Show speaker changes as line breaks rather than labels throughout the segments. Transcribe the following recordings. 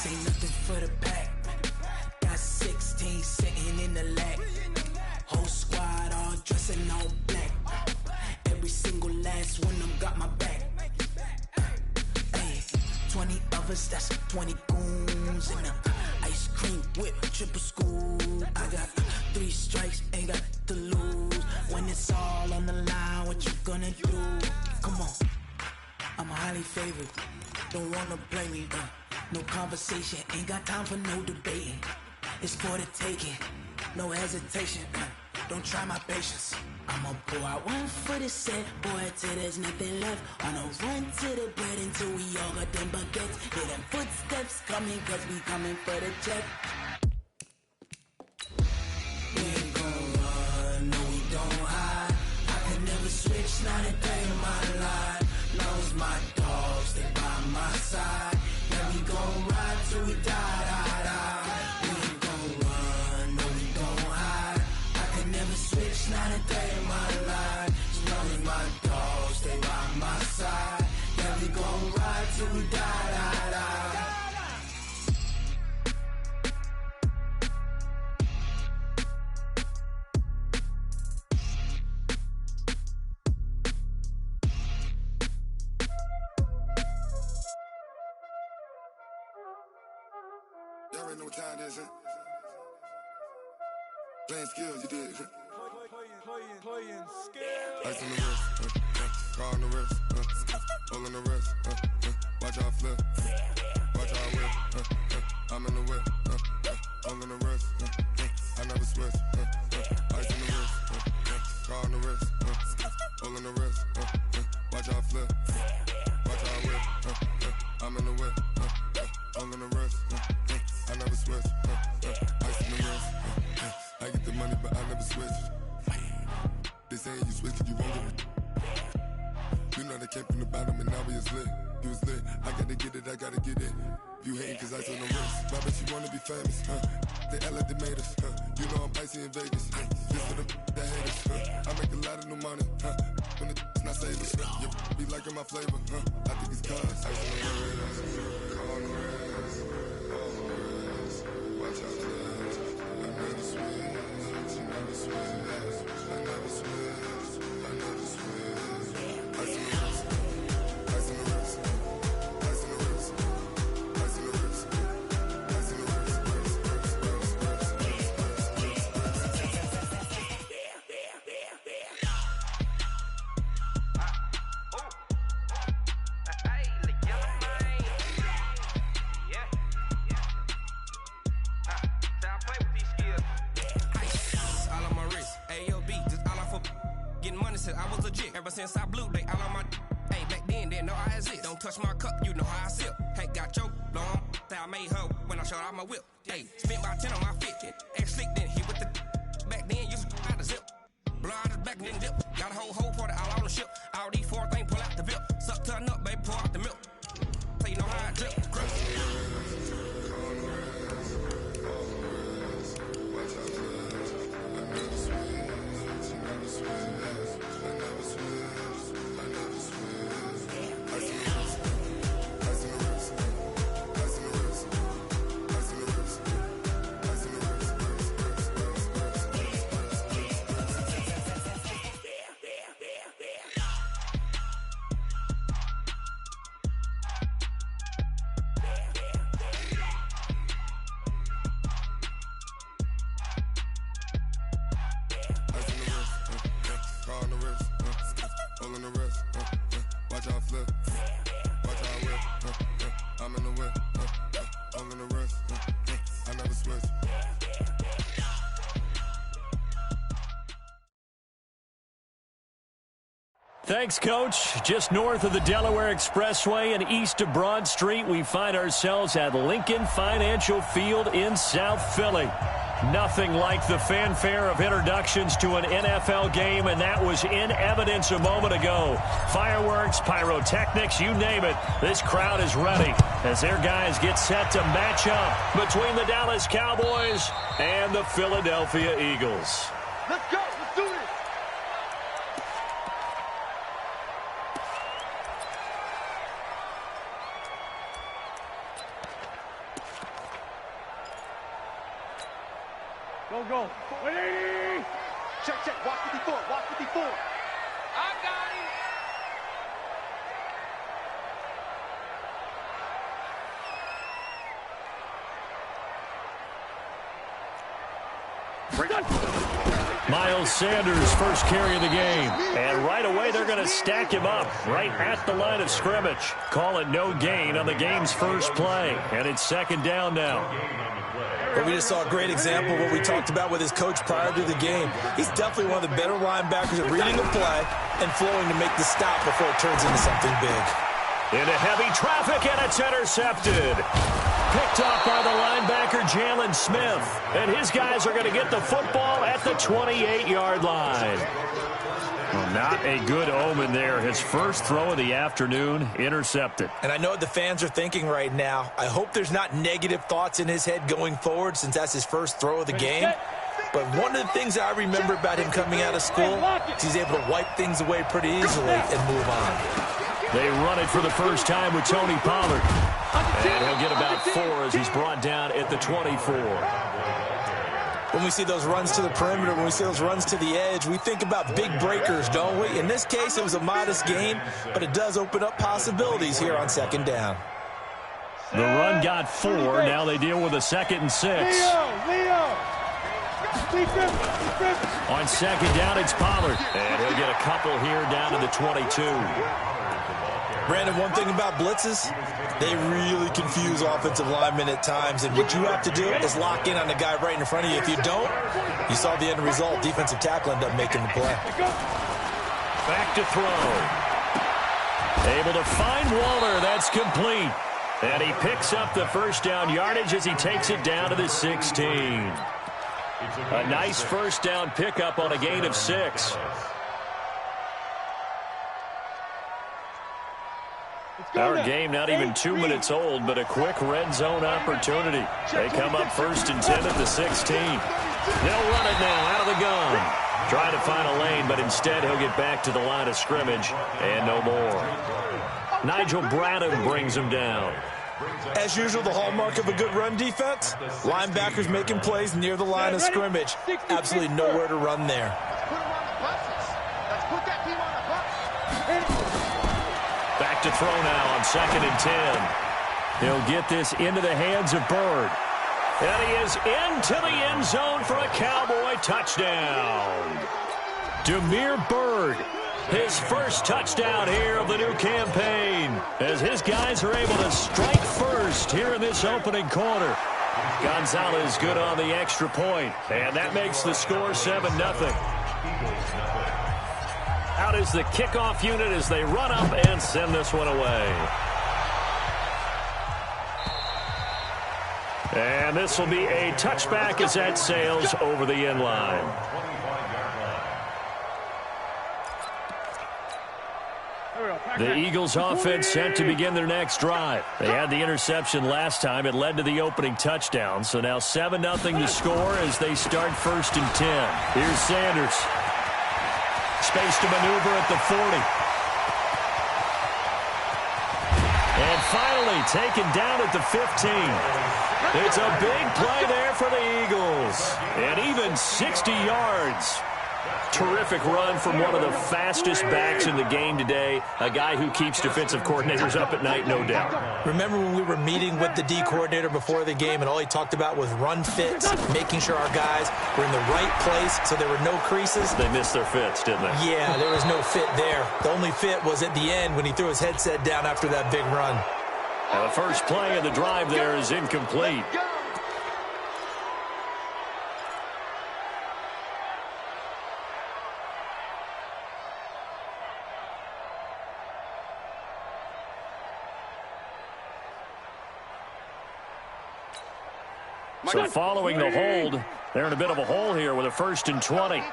This ain't nothing for the pack. Got 16 sitting in the lap. Whole squad all dressing all black. Every single last one of them got my back. Hey, 20 of us, that's 20 goons. And ice cream whip, triple scoop. I got 3 strikes, ain't got to lose. When it's all on the line, what you gonna do? Come on, I'm highly favored. Don't wanna play me, no conversation. Ain't got time for no debating. It's for the taking, no hesitation. Don't try my patience. I'ma pour out one for the set, boy, till there's nothing left. On a run to the bread until we all got them baguettes. Hear them footsteps coming, cause we coming for the check. We ain't gon' run, no we don't hide. I can never switch, not a day in my life. Knows my dogs, they by my side. Yeah, we gon' ride till we die, die, die. We ain't gon' run, no we don't hide. I can never switch, not a day in my life. As long as my dogs, they by my side. Yeah, we gon' ride till we die, die, die.
Y'all already know what time it is, huh? Playing skills, you did.
Playing skills.
Ice on the wrist, car on the wrist, hole in the wrist, watch out flip, watch out whip, I'm in the whip, hole in the wrist, I never switch, ice on the wrist, car on the wrist, hole in the wrist, watch out flip, watch out whip, I'm in the whip, hole in the wrist, I never switch, ice on the wrist, I get the money but I never switch. They saying you switch, you won't get it. You know they came from the bottom and now we is lit. You was lit, I gotta get it, I gotta get it. You hating cause I on the wrist. Why bet you wanna be famous, huh? They act like they made us, huh? You know I'm icy in Vegas, This for the that hate us, I make a lot of new money, When it's not savers, You be liking my flavor, I think it's cause ice on the wrist, on the wrist, on the wrist. Watch out, cuz I never switch, I never switch. I never switch, I never switch. Ice on the wrist, ice on the wrist, ice on the wrist, ice on the wrist, ice on the wrist,
I was legit ever since I blew they all on my hey back then didn't know I exist. Don't touch my cup, you know how I sip. Hey, got your long that I made her when I showed out my whip. Hey, spent about 10 on my fit. Ex slick then hit with the back then used to out the zip. Blow out his back and then dip. Got a whole party all on the ship. All these 4 things pull out the vip. Suck to a nut, baby, pour out the milk. So you know how I drip.
Thanks, Coach. Just north of the Delaware Expressway and east of Broad Street, we find ourselves at Lincoln Financial Field in South Philly. Nothing like the fanfare of introductions to an NFL game, and that was in evidence a moment ago. Fireworks, pyrotechnics, you name it. This crowd is ready as their guys get set to match up between the Dallas Cowboys and the Philadelphia Eagles.
Let's go. Let's do this. Go, go. 180.
Check, check. Watch 54. Watch 54.
I got it.
Miles Sanders' first carry of the game. And right away, they're going to stack him up right at the line of scrimmage. Call it no gain on the game's first play. And it's second down now.
But we just saw a great example of what we talked about with his coach prior to the game. He's definitely one of the better linebackers at reading the play and flowing to make the stop before it turns into something big.
Into heavy traffic, and it's intercepted. Picked off by the linebacker, Jalen Smith. And his guys are going to get the football at the 28-yard line. Well, not a good omen there. His first throw of the afternoon, intercepted.
And I know what the fans are thinking right now. I hope there's not negative thoughts in his head going forward since that's his first throw of the game. But one of the things I remember about him coming out of school is he's able to wipe things away pretty easily and move on.
They run it for the first time with Tony Pollard. And he'll get about 4 as he's brought down at the 24.
When we see those runs to the perimeter, when we see those runs to the edge, we think about big breakers, don't we? In this case, it was a modest gain, but it does open up possibilities here on second down.
The run got 4. Now they deal with a 2nd and 6.
Leo.
On second down, it's Pollard. And he'll get a couple here down to the 22.
Brandon, one thing about blitzes, they really confuse offensive linemen at times, and what you have to do is lock in on the guy right in front of you. If you don't, you saw the end result. Defensive tackle ended up making the play.
Back to throw. Able to find Waller. That's complete. And he picks up the first down yardage as he takes it down to the 16. A nice first down pickup on a gain of 6. Our game not even 2 minutes old, but a quick red zone opportunity. They come up 1st and 10 at the 16. They'll run it now out of the gun. Trying to find a lane, but instead he'll get back to the line of scrimmage and no more. Nigel Bradham brings him down.
As usual, the hallmark of a good run defense, linebackers making plays near the line of scrimmage. Absolutely nowhere to run there.
Back to throw now on 2nd and 10. He'll get this into the hands of Bird. And he is into the end zone for a Cowboy touchdown. Damiere Byrd, his first touchdown here of the new campaign, as his guys are able to strike first here in this opening quarter. Gonzalez good on the extra point, and that makes the score 7-0. Out is the kickoff unit as they run up and send this one away. And this will be a touchback as that sails over the end line. The Eagles offense set to begin their next drive. They had the interception last time. It led to the opening touchdown. So now 7-0 to score as they start 1st and 10. Here's Sanders. Space to maneuver at the 40. And finally taken down at the 15. It's a big play there for the Eagles. And even 60 yards. Terrific run from one of the fastest backs in the game today. A guy who keeps defensive coordinators up at night, no doubt.
Remember when we were meeting with the D coordinator before the game and all he talked about was run fits, making sure our guys were in the right place so there were no creases?
They missed their fits, didn't they?
Yeah, there was no fit there. The only fit was at the end when he threw his headset down after that big run.
Now the first play of the drive there is incomplete. So following the hold, they're in a bit of a hole here with a 1st and 20.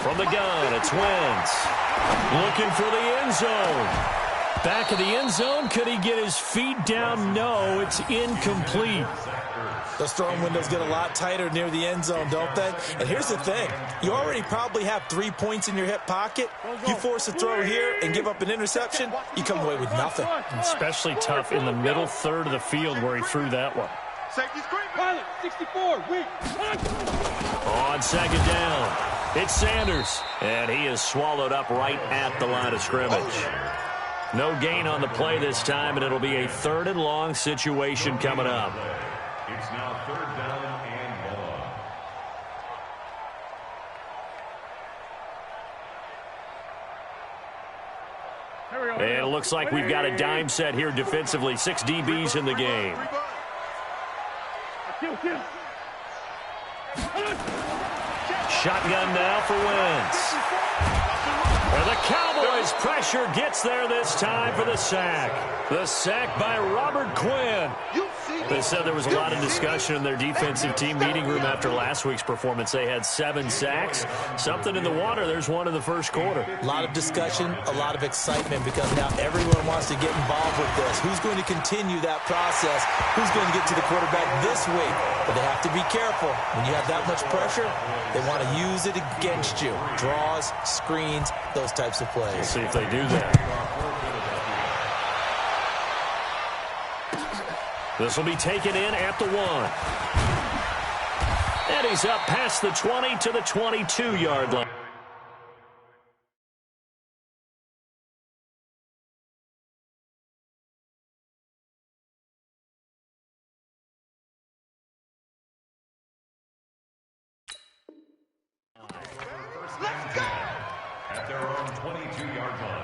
From the gun, it's Wentz. Looking for the end zone. Back of the end zone. Could he get his feet down? No, it's incomplete.
Those throwing windows get a lot tighter near the end zone, don't they? And here's the thing. You already probably have 3 points in your hip pocket. You force a throw here and give up an interception, you come away with nothing.
Especially tough in the middle third of the field where he threw that one.
Safety screen. Pilot, 64, weak.
On second down, it's Sanders, and he is swallowed up right at the line of scrimmage. No gain on the play this time, and it'll be a 3rd and long situation coming up.
It's now 3rd down and 1.
And it looks like we've got a dime set here defensively. 6 DBs in the game. Shotgun now for Wentz. And the Cowboys' pressure gets there this time for the sack. The sack by Robert Quinn. They said there was a lot of discussion in their defensive team meeting room after last week's performance. They had 7 sacks. Something in the water. There's one in the first quarter.
A lot of discussion, a lot of excitement, because now everyone wants to get involved with this. Who's going to continue that process? Who's going to get to the quarterback this week? But they have to be careful. When you have that much pressure, they want to use it against you. Draws, screens, those types of plays.
We'll see if they do that. This will be taken in at the 1. And he's up past the 20 to the 22-yard line.
At their own 22-yard line.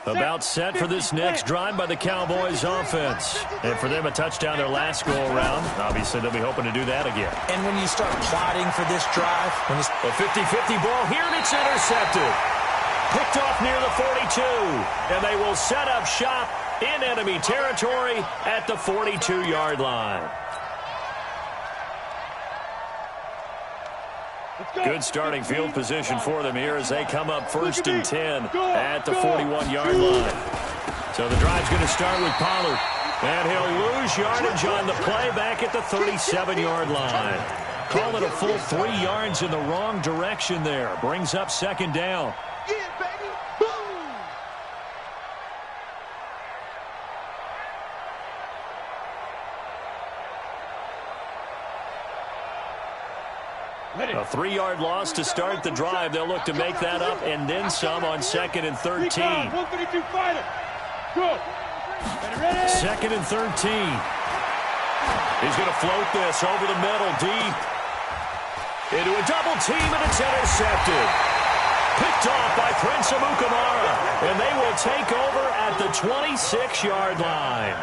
About set for this next drive by the Cowboys offense. And for them, a touchdown their last go-around. Obviously, they'll be hoping to do that again.
And when you start plotting for this drive,
a 50-50 ball here, and it's intercepted. Picked off near the 42. And they will set up shop in enemy territory at the 42-yard line. Good starting field position for them here as they come up 1st and 10 at the 41-yard line. So the drive's going to start with Pollard. And he'll lose yardage on the play back at the 37-yard line. Call it a full 3 yards in the wrong direction there. Brings up 2nd down. A 3-yard loss to start the drive. They'll look to make that up and then some on 2nd and 13. 2nd and 13. He's going to float this over the middle, deep. Into a double team, and it's intercepted. Picked off by Prince Amukamara. And they will take over at the 26-yard line.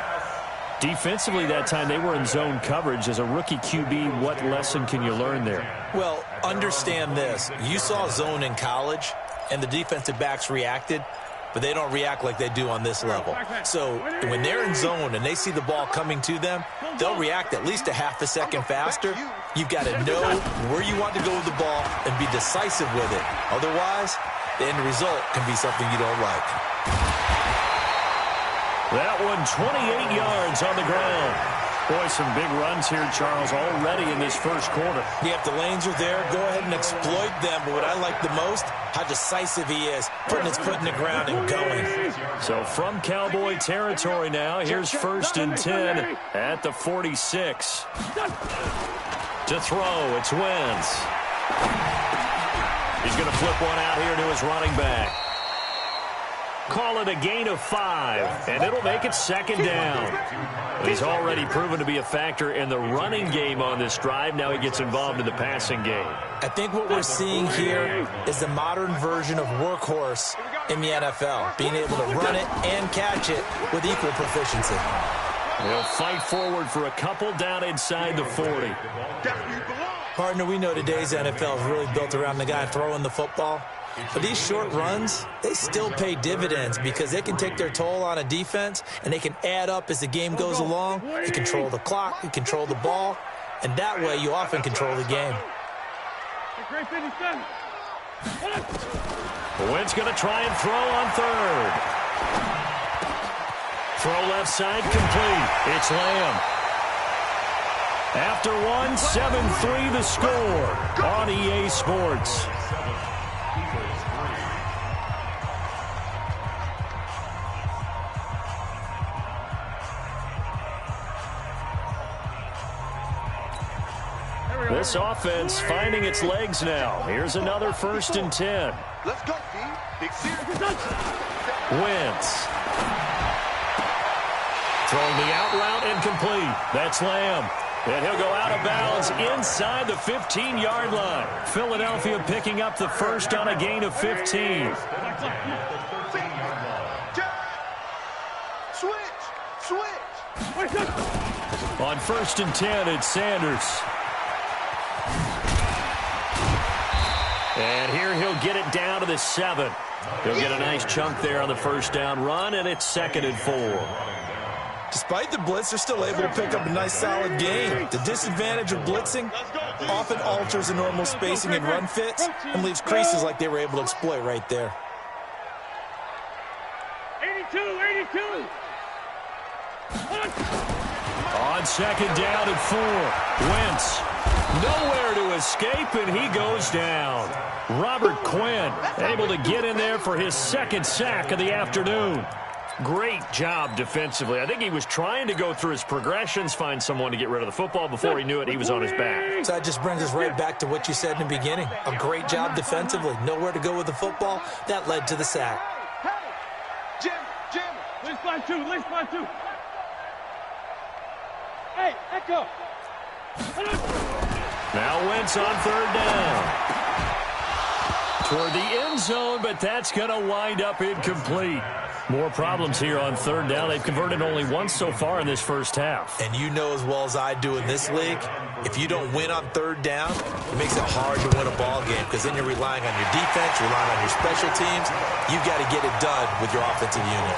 Defensively that time, they were in zone coverage. As a rookie QB, what lesson can you learn there?
Well, understand this. You saw zone in college, and the defensive backs reacted, but they don't react like they do on this level. So when they're in zone and they see the ball coming to them, they'll react at least a half a second faster. You've got to know where you want to go with the ball and be decisive with it. Otherwise, the end result can be something you don't like.
That one 28 yards on the ground. Boy, some big runs here, Charles, already in this first quarter.
Yeah, if the lanes are there, go ahead and exploit them. But what I like the most, how decisive he is, putting his foot in the ground and going.
So from Cowboy territory now, here's 1st and 10 at the 46. To throw, it's Wentz. He's going to flip one out here to his running back. Call it a gain of 5, and it'll make it 2nd down. He's already proven to be a factor in the running game on this drive. Now he gets involved in the passing game.
I think what we're seeing here is the modern version of workhorse in the NFL, being able to run it and catch it with equal proficiency.
He'll fight forward for a couple down inside the 40.
Partner, we know today's NFL is really built around the guy throwing the football. But these short runs, they still pay dividends because they can take their toll on a defense and they can add up as the game goes along. You control the clock, you control the ball, and that way you often control the game.
Wentz going to try and throw on 3rd. Throw left side complete. It's Lamb. After one, 7-3 the score on EA Sports. This offense finding its legs now. Here's another 1st and 10.
Let's go, D. Big
Wentz. Throwing the out route incomplete. That's Lamb. And he'll go out of bounds inside the 15-yard line. Philadelphia picking up the first on a gain of 15.
Switch.
On 1st and 10, it's Sanders. And here he'll get it down to the 7. He'll get a nice chunk there on the first down run, and it's 2nd and 4.
Despite the blitz, they're still able to pick up a nice, solid gain. The disadvantage of blitzing often alters the normal spacing and run fits and leaves creases like they were able to exploit right there.
82.
On 2nd down and 4, Wentz. Nowhere to escape, and he goes down. Robert Quinn able to get in there for his 2nd sack of the afternoon. Great job defensively. I think he was trying to go through his progressions, find someone to get rid of the football. Before he knew it, he was on his back.
So that just brings us right back to what you said in the beginning. A great job defensively. Nowhere to go with the football. That led to the sack.
Jim.
List line 2. Hey, Echo.
Now Wentz on 3rd down. Toward the end zone, but that's going to wind up incomplete. More problems here on 3rd down. They've converted only once so far in this first half.
And you know as well as I do in this league, if you don't win on 3rd down, it makes it hard to win a ball game because then you're relying on your defense, relying on your special teams. You've got to get it done with your offensive unit.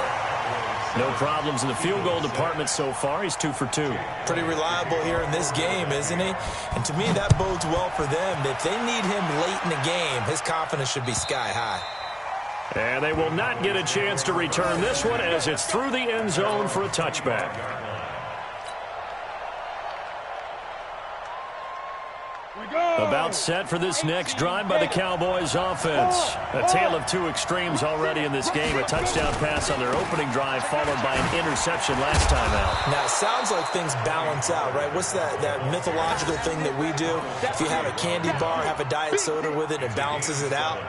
No problems in the field goal department so far. He's 2 for 2.
Pretty reliable here in this game, isn't he? And to me, that bodes well for them. If they need him late in the game, his confidence should be sky high.
And they will not get a chance to return this one as it's through the end zone for a touchback. About set for this next drive by the Cowboys offense. A tale of 2 extremes already in this game. A touchdown pass on their opening drive followed by an interception last time out.
Now, it sounds like things balance out, right? What's that mythological thing that we do? If you have a candy bar, have a diet soda with it, it balances it out.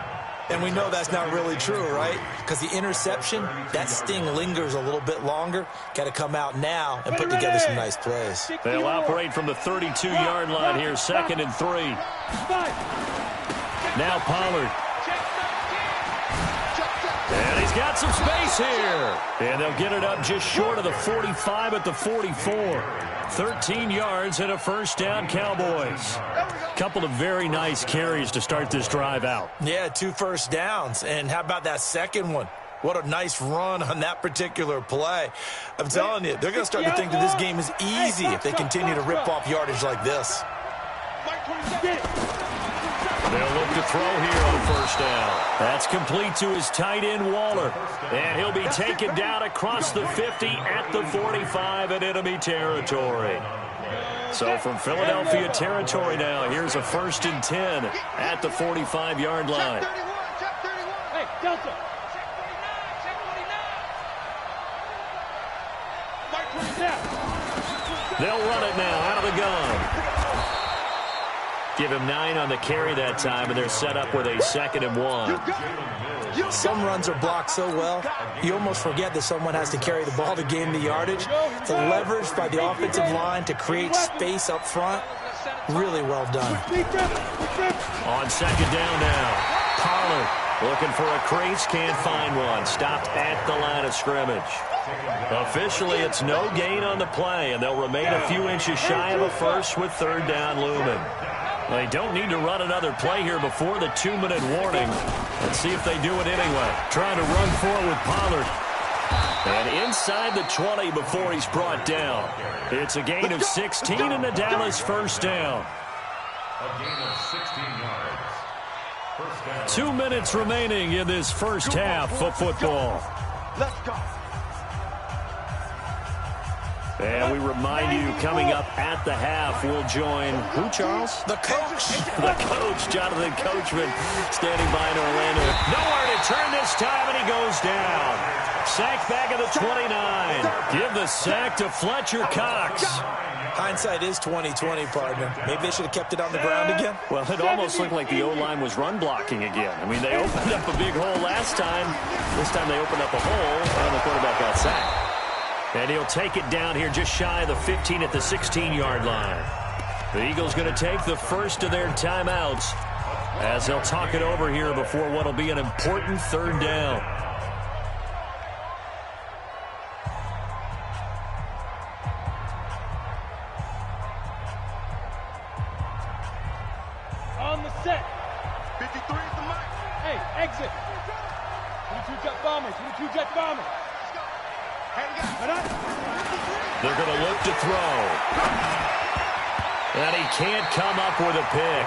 And we know that's not really true, right? Because the interception, that sting lingers a little bit longer. Got to come out now and put together some nice plays.
They'll operate from the 32-yard line here, 2nd and 3. Now Pollard. And he's got some space here. And they'll get it up just short of the 45 at the 44. 13 yards and a first down, Cowboys. Couple of very nice carries to start this drive out.
Yeah, 2 first downs. And how about that second one? What a nice run on that particular play. I'm telling you, they're going to start to think that this game is easy if they continue to rip off yardage like this.
They'll look to throw here on first down. That's complete to his tight end, Waller. And he'll be taken down across the 50 at the 45 in enemy territory. So from Philadelphia territory now, here's a 1st and 10 at the 45-yard line.
Hey, Delta.
They'll run it now out of the gun. Give him 9 on the carry that time, and they're set up with a 2nd and 1.
Some runs are blocked so well, you almost forget that someone has to carry the ball to gain the yardage. The leverage by the offensive line to create space up front, really well done.
On 2nd down now, Pollard looking for a crease, can't find one. Stopped at the line of scrimmage. Officially, it's no gain on the play, and they'll remain a few inches shy of a first with 3rd down looming. They don't need to run another play here before the 2-minute warning. Let's see if they do it anyway. Trying to run forward with Pollard. And inside the 20 before he's brought down. It's a gain of 16 and a Dallas first down.
A gain of 16 yards. First down.
2 minutes remaining in this first half of football.
Let's go.
And we remind you, coming up at the half, we'll join who, Charles?
The coach.
The coach, Jonathan Coachman, standing by in Orlando. Nowhere to turn this time, and he goes down. Sack back at the 29. Give the sack to Fletcher Cox.
Hindsight is 20/20, partner. Maybe they should have kept it on the ground again.
Well, it almost looked like the O-line was run blocking again. I mean, they opened up a big hole last time. This time they opened up a hole, and the quarterback got sacked. And he'll take it down here just shy of the 15 at the 16-yard line. The Eagles going to take the first of their timeouts as they'll talk it over here before what will be an important third down.
On the set. 53 is the mark. Hey, exit. 22 jet bombers. 22 jet bombers.
They're going to look to throw. And he can't come up with a pick.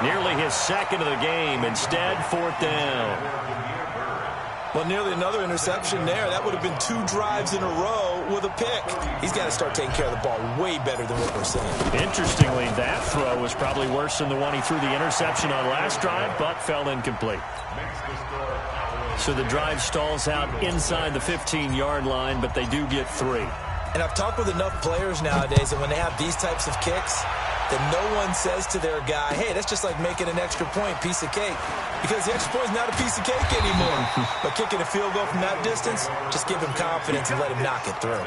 Nearly his second of the game. Instead, fourth down.
Well, nearly another interception there. That would have been 2 drives in a row with a pick. He's got to start taking care of the ball way better than what we're seeing.
Interestingly, that throw was probably worse than the one he threw the interception on last drive, but fell incomplete. So the drive stalls out inside the 15-yard line, but they do get 3.
And I've talked with enough players nowadays that when they have these types of kicks, that no one says to their guy, hey, that's just like making an extra point, piece of cake. Because the extra point is not a piece of cake anymore. But kicking a field goal from that distance, just give him confidence and let him knock it through.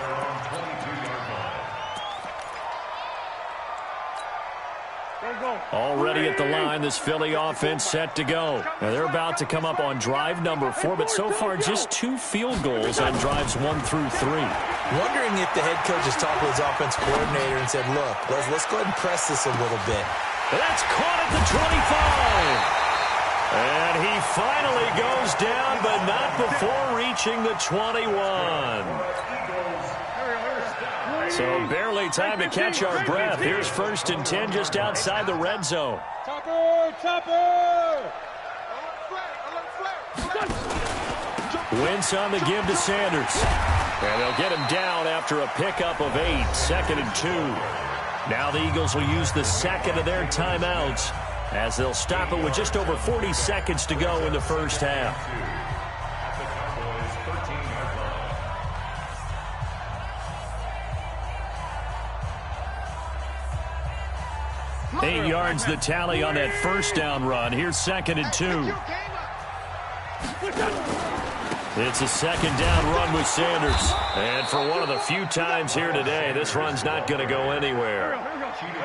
Already at the line, this Philly offense set to go. Now they're about to come up on drive number 4, but so far just 2 field goals on drives 1 through 3.
Wondering if the head coach has talked with his offense coordinator and said, look, let's go ahead and press this a little bit.
That's caught at the 25. And he finally goes down, but not before reaching the 21. So barely time to catch our breath. Here's 1st and 10 just outside the red zone.
Topper!
Wentz on the give to Sanders. And they'll get him down after a pickup of 8. 2nd and 2. Now the Eagles will use the second of their timeouts as they'll stop it with just over 40 seconds to go in the first half. 8 yards the tally on that first down run. Here's 2nd and 2. It's a 2nd down run with Sanders. And for one of the few times here today, this run's not going to go anywhere.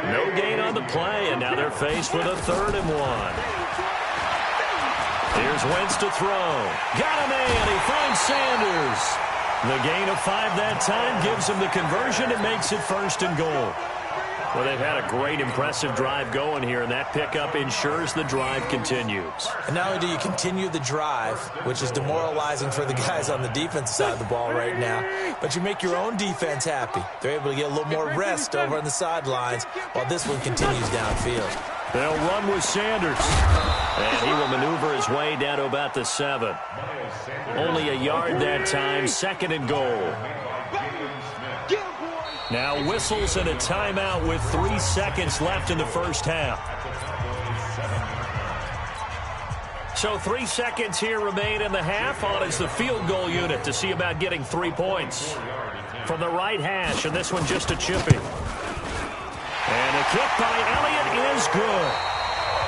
No gain on the play, and now they're faced with a 3rd and 1. Here's Wentz to throw. Got a man. He finds Sanders. The gain of 5 that time gives him the conversion and makes it 1st and goal. Well, they've had a great, impressive drive going here, and that pickup ensures the drive continues.
And not only do you continue the drive, which is demoralizing for the guys on the defensive side of the ball right now, but you make your own defense happy. They're able to get a little more rest over on the sidelines while this one continues downfield.
They'll run with Sanders. And he will maneuver his way down to about the 7. Only a yard that time, 2nd and goal. Now whistles and a timeout with 3 seconds left in the first half. So 3 seconds here remain in the half. On is the field goal unit to see about getting 3 points. From the right hash, and this one just a chippy. And a kick by Elliott is good.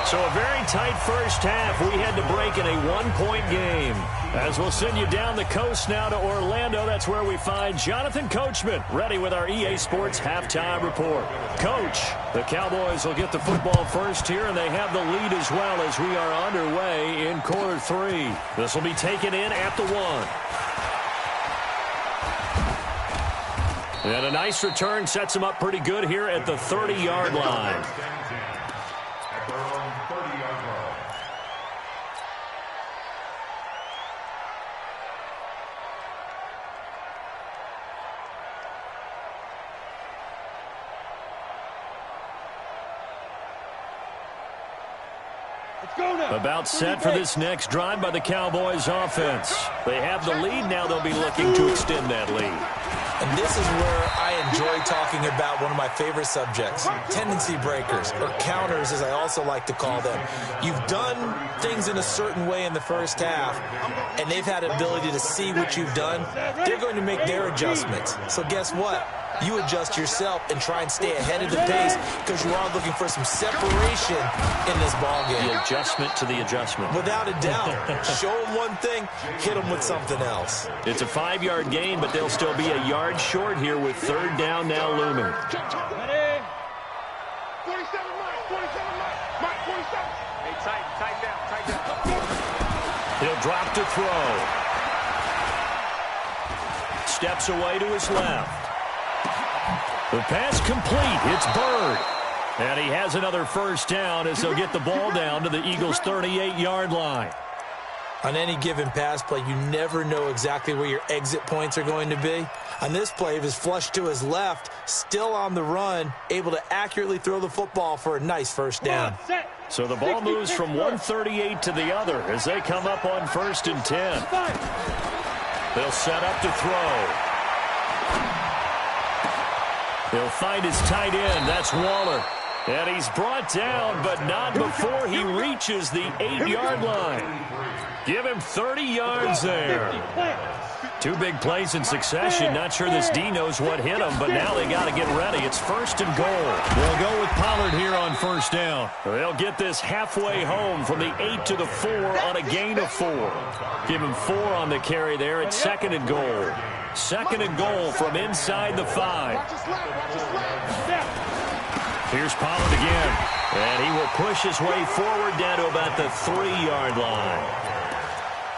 So a very tight first half. We had to break in a 1-point game. As we'll send you down the coast now to Orlando, that's where we find Jonathan Coachman, ready with our EA Sports halftime report. Coach, the Cowboys will get the football first here, and they have the lead as well as we are underway in quarter 3. This will be taken in at the 1. And a nice return sets them up pretty good here at the 30-yard line. About set for this next drive by the Cowboys offense. They have the lead. Now they'll be looking to extend that lead.
And this is where I enjoy talking about one of my favorite subjects, tendency breakers, or counters as I also like to call them. You've done things in a certain way in the first half, and they've had ability to see what you've done. They're going to make their adjustments. So guess what? You adjust yourself and try and stay ahead of the pace because you are looking for some separation in this ballgame.
The adjustment to the adjustment.
Without a doubt. Show them one thing, hit them with something else.
It's a 5-yard gain, but they'll still be a yard short here with third down now looming.
Ready? 47 Mike, 47 Mike, 47. Hey, tight down.
He'll drop to throw. Steps away to his left. The pass complete. It's Bird. And he has another first down as they'll get the ball down to the Eagles' 38-yard line.
On any given pass play, you never know exactly where your exit points are going to be. On this play, he was flushed to his left, still on the run, able to accurately throw the football for a nice first down.
So the ball moves from 138 to the other as they come up on 1st and 10. They'll set up to throw. He'll find his tight end. That's Waller. And he's brought down, but not before he reaches the 8-yard line. Give him 30 yards there. 2 big plays in succession. Not sure this D knows what hit him, but now they got to get ready. It's 1st and goal. They'll go with Pollard here on 1st down. They'll get this halfway home from the 8 to the 4 on a gain of 4. Give him 4 on the carry there. It's 2nd and goal. 2nd and goal from inside the 5. Here's Pollard again. And he will push his way forward down to about the 3-yard line.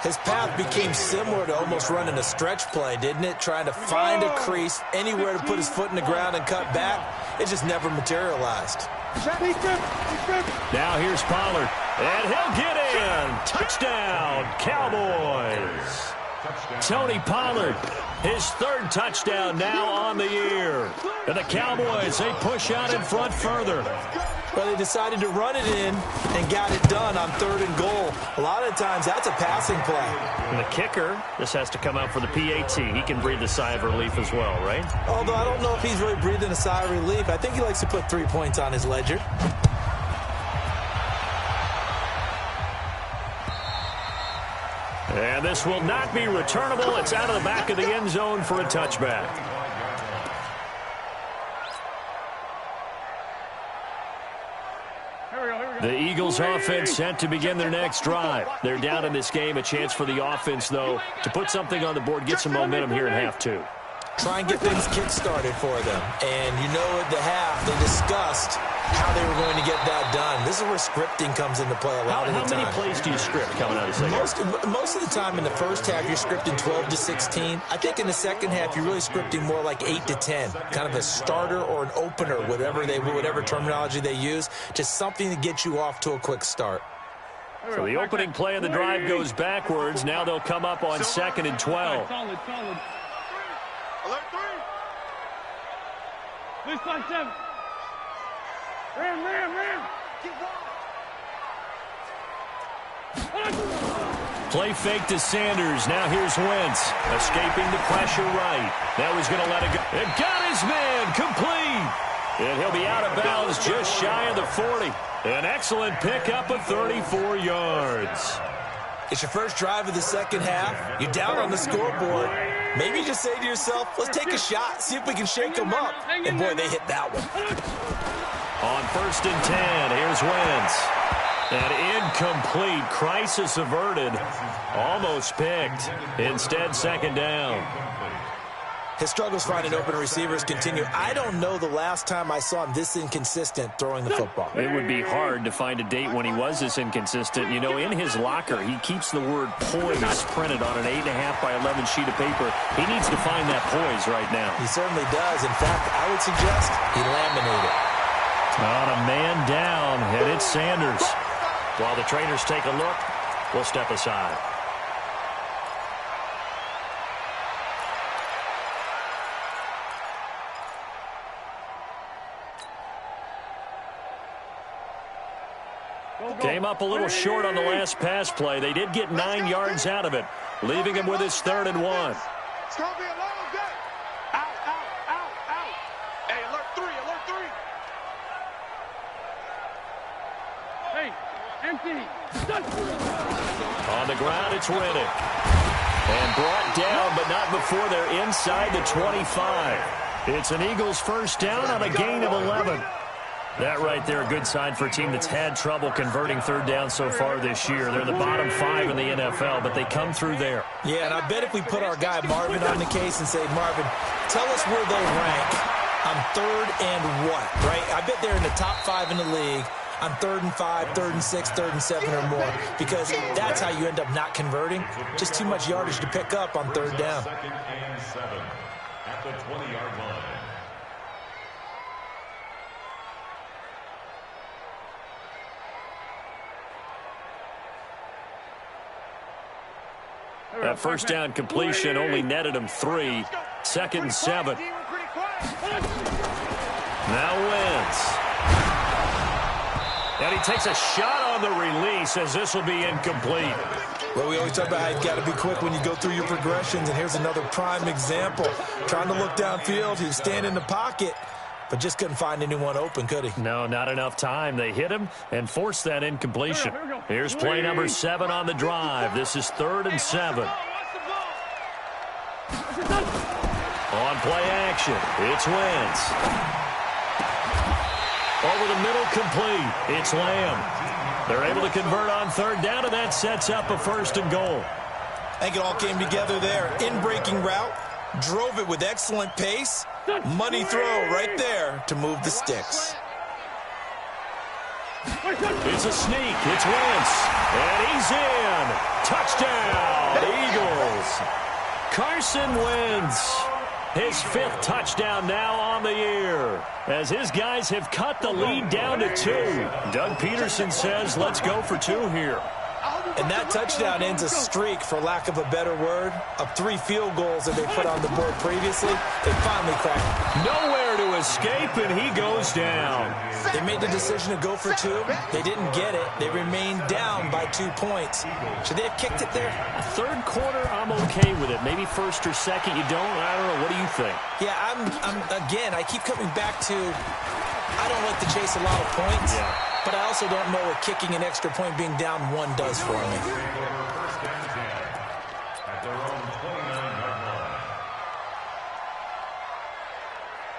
His path became similar to almost running a stretch play, didn't it? Trying to find a crease, anywhere to put his foot in the ground and cut back. It just never materialized.
Now here's Pollard. And he'll get in. Touchdown, Cowboys. Tony Pollard, his 3rd touchdown now on the year. And the Cowboys, they push out in front further.
Well, they decided to run it in and got it done on 3rd and goal. A lot of times, that's a passing play.
And the kicker, this has to come out for the PAT. He can breathe a sigh of relief as well, right?
Although I don't know if he's really breathing a sigh of relief. I think he likes to put 3 points on his ledger.
And this will not be returnable. It's out of the back of the end zone for a touchback. The Eagles offense set to begin their next drive. They're down in this game. A chance for the offense, though, to put something on the board, get some momentum here in half 2.
Try and get things kick-started for them. And you know at the half, they discussed how they were going to get that done. This is where scripting comes into play a lot of the time.
How many plays do you script coming out of the second?
Most of the time in the first half, you're scripting 12 to 16. I think in the second half, you're really scripting more like 8 to 10. Kind of a starter or an opener, whatever terminology they use. Just something to get you off to a quick start.
So the opening play of the drive goes backwards. Now they'll come up on 2nd and 12.
Alert 3. Please 5-7. Ram. Get
Play fake to Sanders. Now here's Wentz. Escaping the pressure right. That was going to let it go. It got his man complete. And he'll be out of bounds just shy of the 40. An excellent pickup of 34 yards.
It's your first drive of the second half. You're down on the scoreboard. Maybe you just say to yourself, let's take a shot, see if we can shake them up. And, boy, they hit that one.
On 1st and 10, here's Wentz. And incomplete. Crisis averted. Almost picked. Instead, 2nd down.
His struggles finding open receivers continue. I don't know the last time I saw him this inconsistent throwing the football.
It would be hard to find a date when he was this inconsistent. You know, in his locker, he keeps the word poise printed on an 8.5 by 11 sheet of paper. He needs to find that poise right now.
He certainly does. In fact, I would suggest he laminated.
On a man down, and it's Sanders. While the trainers take a look, we'll step aside. Came up a little short on the last pass play. They did get 9 yards out of it, leaving him with his 3rd and 1.
It's going to be a long day. Out.
On the ground, it's Riddick. And brought down, but not before they're inside the 25. It's an Eagles first down on a gain of 11. That right there, a good sign for a team that's had trouble converting third down so far this year. They're in the bottom 5 in the NFL, but they come through there.
Yeah, and I bet if we put our guy Marvin on the case and say, Marvin, tell us where they rank on third and what, right? I bet they're in the top 5 in the league on 3rd and 5, 3rd and 6, 3rd and 7 or more, because that's how you end up not converting. Just too much yardage to pick up on third down.
2nd and 7 at the 20-yard line.
That first down completion only netted him 3. 2nd and 7. Now Wentz. And he takes a shot on the release as this will be incomplete.
Well, we always talk about how you've got to be quick when you go through your progressions, and here's another prime example. Trying to look downfield, he was standing in the pocket, but just couldn't find anyone open, could he?
No, not enough time. They hit him and forced that incompletion. Here's play number 7 on the drive. This is 3rd and 7. On play action, it's Wentz. Over the middle, complete. It's Lamb. They're able to convert on third down, and that sets up a 1st and goal.
I think it all came together there. In-breaking route, drove it with excellent pace. Money throw right there to move the sticks.
It's a sneak. It's Wentz. And he's in. Touchdown, Eagles. Carson Wentz. His 5th touchdown now on the year, as his guys have cut the lead down to 2. Doug Peterson says, let's go for 2 here.
And that touchdown ends a streak, for lack of a better word, of 3 field goals that they put on the board previously. They finally cracked.
Nowhere to escape, and he goes down.
They made the decision to go for 2. They didn't get it. They remained down by 2 points. Should they have kicked it there?
Third quarter, I'm okay with it. Maybe 1st or 2nd, you don't. I don't know. What do you think?
Yeah, again, I keep coming back to, I don't like to chase a lot of points.
Yeah.
But I also don't know what kicking an extra point being down 1 does for me.
At their own 29-yard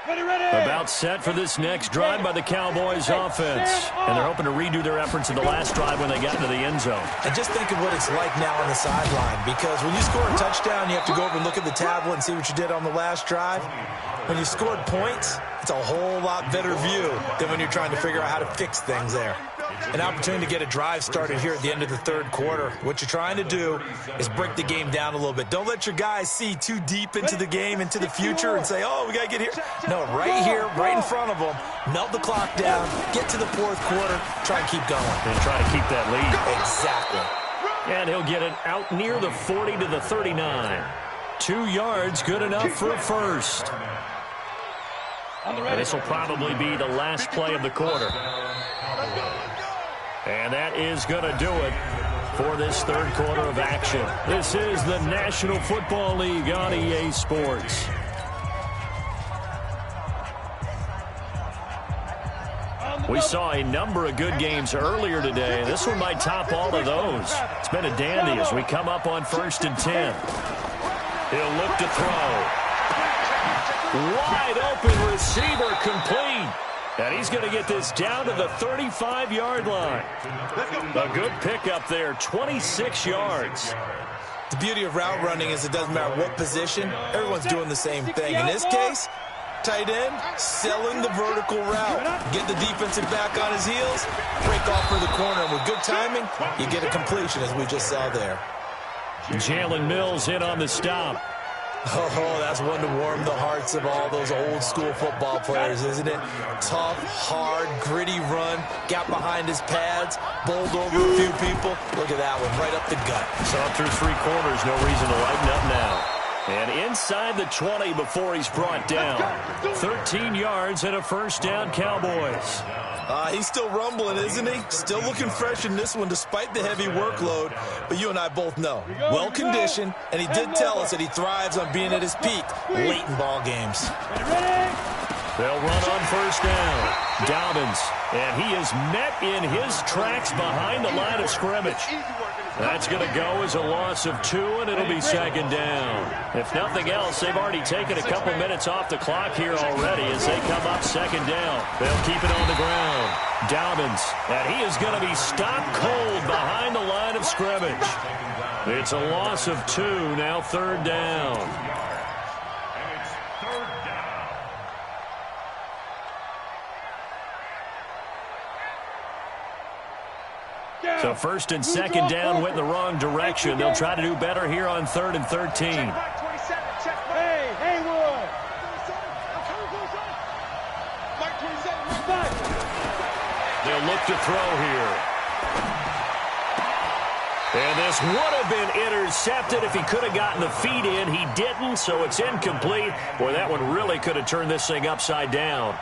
line.
About set for this next drive by the Cowboys offense. And they're hoping to redo their efforts in the last drive when they got into the end zone.
And just think of what it's like now on the sideline, because when you score a touchdown, you have to go over and look at the tablet and see what you did on the last drive. When you scored points, it's a whole lot better view than when you're trying to figure out how to fix things there. An opportunity to get a drive started here at the end of the third quarter. What you're trying to do is break the game down a little bit. Don't let your guys see too deep into the game, into the future, and say, oh, we got to get here. No, right here, right in front of them, melt the clock down, get to the 4th quarter, try and keep going.
And try to keep that lead.
Exactly.
And he'll get it out near the 40 to the 39. 2 yards, good enough for a 1st. And this will probably be the last play of the quarter. And that is going to do it for this third quarter of action. This is the National Football League on EA Sports. We saw a number of good games earlier today. This one might top all of those. It's been a dandy as we come up on 1st and 10. He'll look to throw. Wide open receiver, complete. And he's going to get this down to the 35-yard line. A good pickup there, 26 yards.
The beauty of route running is it doesn't matter what position. Everyone's doing the same thing. In this case, tight end, selling the vertical route. Get the defensive back on his heels, break off for the corner. And with good timing, you get a completion, as we just saw there.
Jalen Mills in on the stop.
Oh, that's one to warm the hearts of all those old school football players, isn't it? Tough, hard, gritty run, got behind his pads, bowled over a few people. Look at that one, right up the gut.
Saw through 3 quarters, no reason to lighten up now. And inside the 20 before he's brought down. 13 yards and a 1st down, Cowboys.
He's still rumbling, isn't he? Still looking fresh in this one despite the heavy workload. But you and I both know, well-conditioned, and he did tell us that he thrives on being at his peak late in ball games.
They'll run on first down. Dobbins, and he is met in his tracks behind the line of scrimmage. That's going to go as a loss of 2, and it'll be second down. If nothing else, they've already taken a couple minutes off the clock here already as they come up second down. They'll keep it on the ground. Dobbins, and he is going to be stopped cold behind the line of scrimmage. It's a loss of 2, now third down. So first and second down went in the wrong direction. They'll try to do better here on 3rd and 13.
Hey, Haywood.
They'll look to throw here. And this would have been intercepted if he could have gotten the feet in. He didn't, so it's incomplete. Boy, that one really could have turned this thing upside down.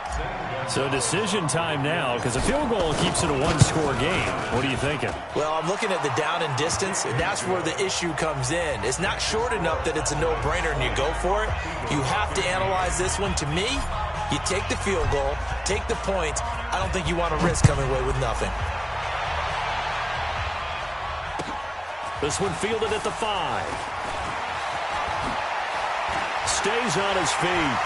So decision time now, because a field goal keeps it a one-score game. What are you thinking?
Well, I'm looking at the down and distance, and that's where the issue comes in. It's not short enough that it's a no-brainer and you go for it. You have to analyze this one. To me, you take the field goal, take the points. I don't think you want to risk coming away with nothing.
This one fielded at the 5. Stays on his feet.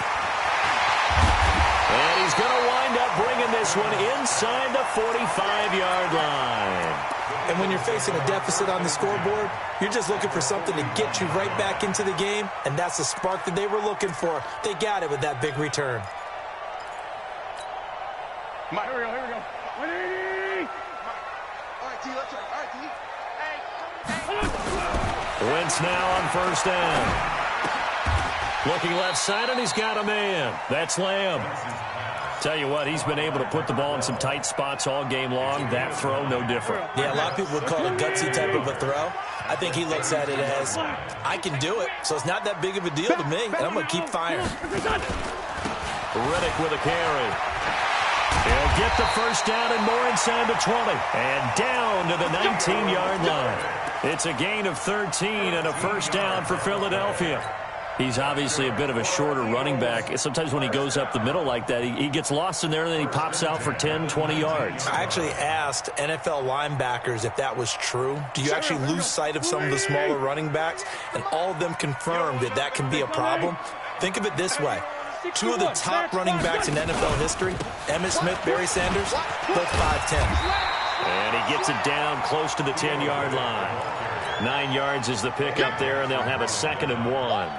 And he's going to wind up bringing this one inside the 45-yard line.
And when you're facing a deficit on the scoreboard, you're just looking for something to get you right back into the game, and that's the spark that they were looking for. They got it with that big return.
Mike, here we go. All right, T, let's try. All right, T.
Wentz now on first down. Looking left side, and he's got a man. That's Lamb. Tell you what, he's been able to put the ball in some tight spots all game long. That throw, no different.
Yeah, a lot of people would call it a gutsy type of a throw. I think he looks at it as, I can do it, so it's not that big of a deal to me, and I'm going to keep firing.
Riddick with a carry. He'll get the first down and more inside the 20. And down to the 19-yard line. It's a gain of 13 and a first down for Philadelphia. He's obviously a bit of a shorter running back. Sometimes when he goes up the middle like that, he gets lost in there, and then he pops out for 10, 20 yards.
I actually asked NFL linebackers if that was true. Do you actually lose sight of some of the smaller running backs? And all of them confirmed that that can be a problem. Think of it this way. 2 of the top running backs in NFL history, Emmitt Smith, Barry Sanders, both 5'10".
And he gets it down close to the 10-yard line. 9 yards is the pickup there, and they'll have a 2nd and 1.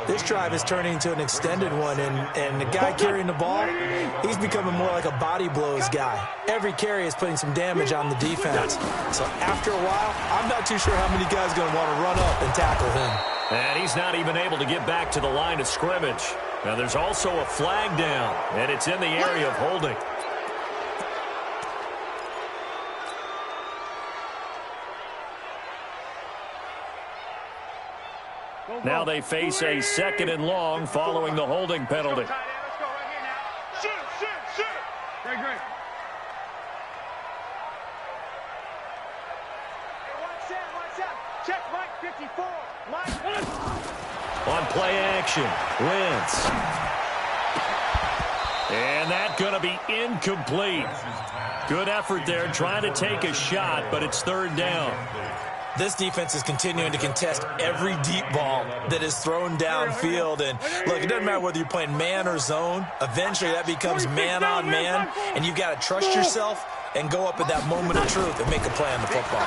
This drive is turning into an extended one, and the guy carrying the ball, he's becoming more like a body blows guy. Every carry is putting some damage on the defense. So after a while, I'm not too sure how many guys are going to want to run up and tackle him.
And he's not even able to get back to the line of scrimmage. Now there's also a flag down, and it's in the area of holding. Now they face a 2nd and long following the holding penalty.
Let's go right here now. Shoot. Great. Hey, watch out. Check Mike 54.
On play action, Wentz. And that's going to be incomplete. Good effort there trying to take a shot, but it's 3rd down.
This defense is continuing to contest every deep ball that is thrown downfield. And, look, it doesn't matter whether you're playing man or zone. Eventually, that becomes man-on-man, and you've got to trust yourself and go up at that moment of truth and make a play on the football.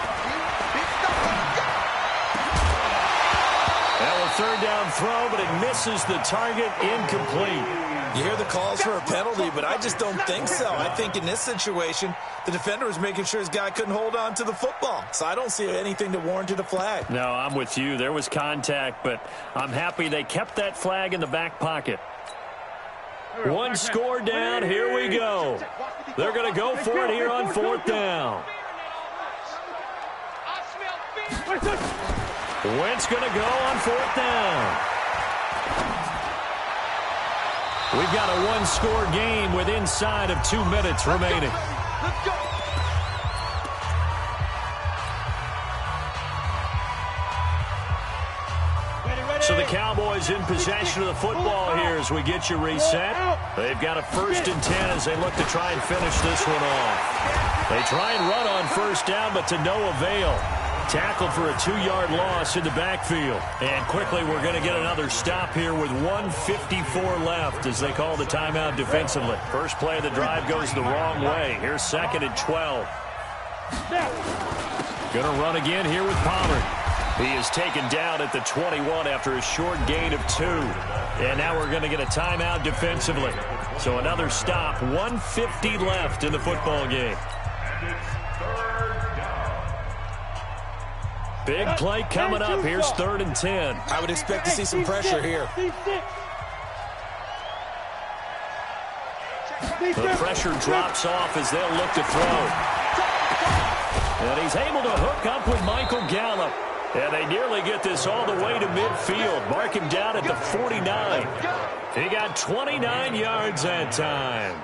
That was 3rd down throw, but it misses the target, incomplete.
You hear the calls for a penalty, but I just don't think so. I think in this situation, the defender was making sure his guy couldn't hold on to the football. So I don't see anything to warrant a flag.
No, I'm with you. There was contact, but I'm happy they kept that flag in the back pocket. One score down. Here we go. They're going to go for it here on 4th down. Wentz going to go on 4th down. We've got a one-score game with inside of 2 minutes remaining.
Let's go.
So the Cowboys in possession of the football here as we get you reset. They've got a 1st and 10 as they look to try and finish this one off. They try and run on 1st down, but to no avail. Tackled for a 2-yard loss in the backfield. And quickly we're going to get another stop here with 1:54 left as they call the timeout defensively. First play of the drive goes the wrong way. Here's 2nd and 12. Going to run again here with Pollard. He is taken down at the 21 after a short gain of 2. And now we're going to get a timeout defensively. So another stop, 1:50 left in the football game.
And it's 3rd down.
Big play coming up. Here's 3rd and 10.
I would expect to see some pressure here.
The pressure drops off as they'll look to throw. And he's able to hook up with Michael Gallup. And they nearly get this all the way to midfield. Mark him down at the 49. He got 29 yards that time.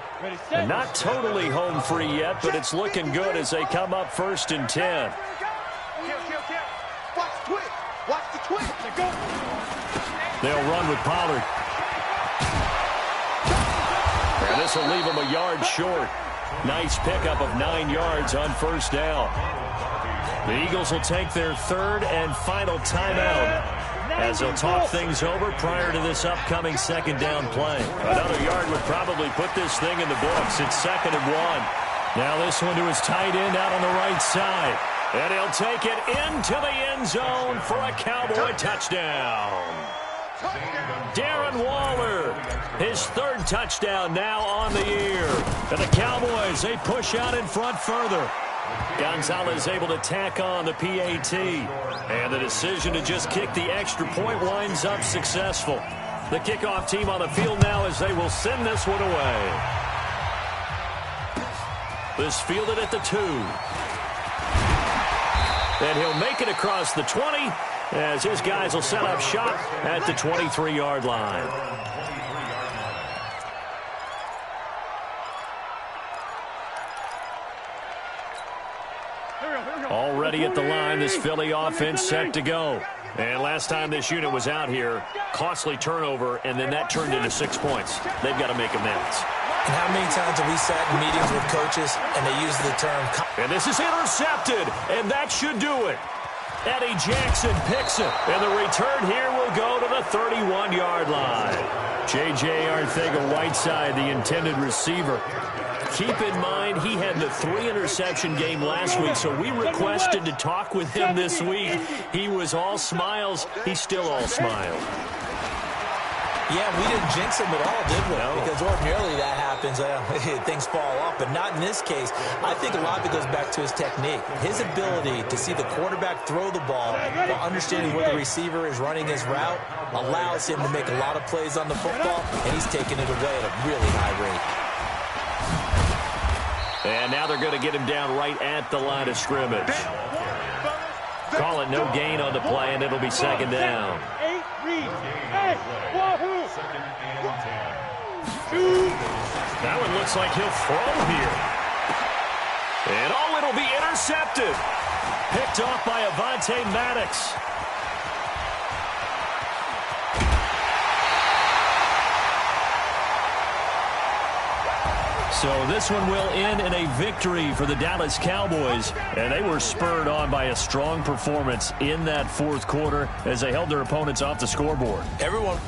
And not totally home free yet, but it's looking good as they come up 1st and 10.
Watch the twitch. Watch the twitch.
They'll run with Pollard. And this will leave him a yard short. Nice pickup of 9 yards on 1st down. The Eagles will take their 3rd and final timeout as they'll talk things over prior to this upcoming 2nd down play. Another yard would probably put this thing in the books. It's 2nd and 1. Now this one to his tight end out on the right side. And he'll take it into the end zone for a Cowboy touchdown. Darren Waller, his 3rd touchdown now on the year. And the Cowboys, they push out in front further. Gonzalez able to tack on the PAT. And the decision to just kick the extra point winds up successful. The kickoff team on the field now as they will send this one away. This fielded at the 2. And he'll make it across the 20 as his guys will set up shop at the 23-yard line. Already at the line, this Philly offense set to go. And last time this unit was out here, costly turnover, and then that turned into 6 points. They've got to make amends.
And how many times have we sat in meetings with coaches and they use the term...
And this is intercepted, and that should do it. Eddie Jackson picks it, and the return here will go to the 31-yard line. J.J. Arcega-Whiteside, the intended receiver. Keep in mind, he had the 3-interception game last week, so we requested to talk with him this week. He was all smiles. He's still all smiles.
Yeah, we didn't jinx him at all, did we?
No.
Because ordinarily that happens, things fall off, but not in this case. I think a lot of it goes back to his technique. His ability to see the quarterback throw the ball while understanding where the receiver is running his route allows him to make a lot of plays on the football, and he's taking it away at a really high rate.
And now they're going to get him down right at the line of scrimmage. Call it no gain on the play, and it'll be 2nd down. That one looks like he'll throw here. And it'll be intercepted. Picked off by Avonte Maddox. So this one will end in a victory for the Dallas Cowboys. And they were spurred on by a strong performance in that 4th quarter as they held their opponents off the scoreboard.
Everyone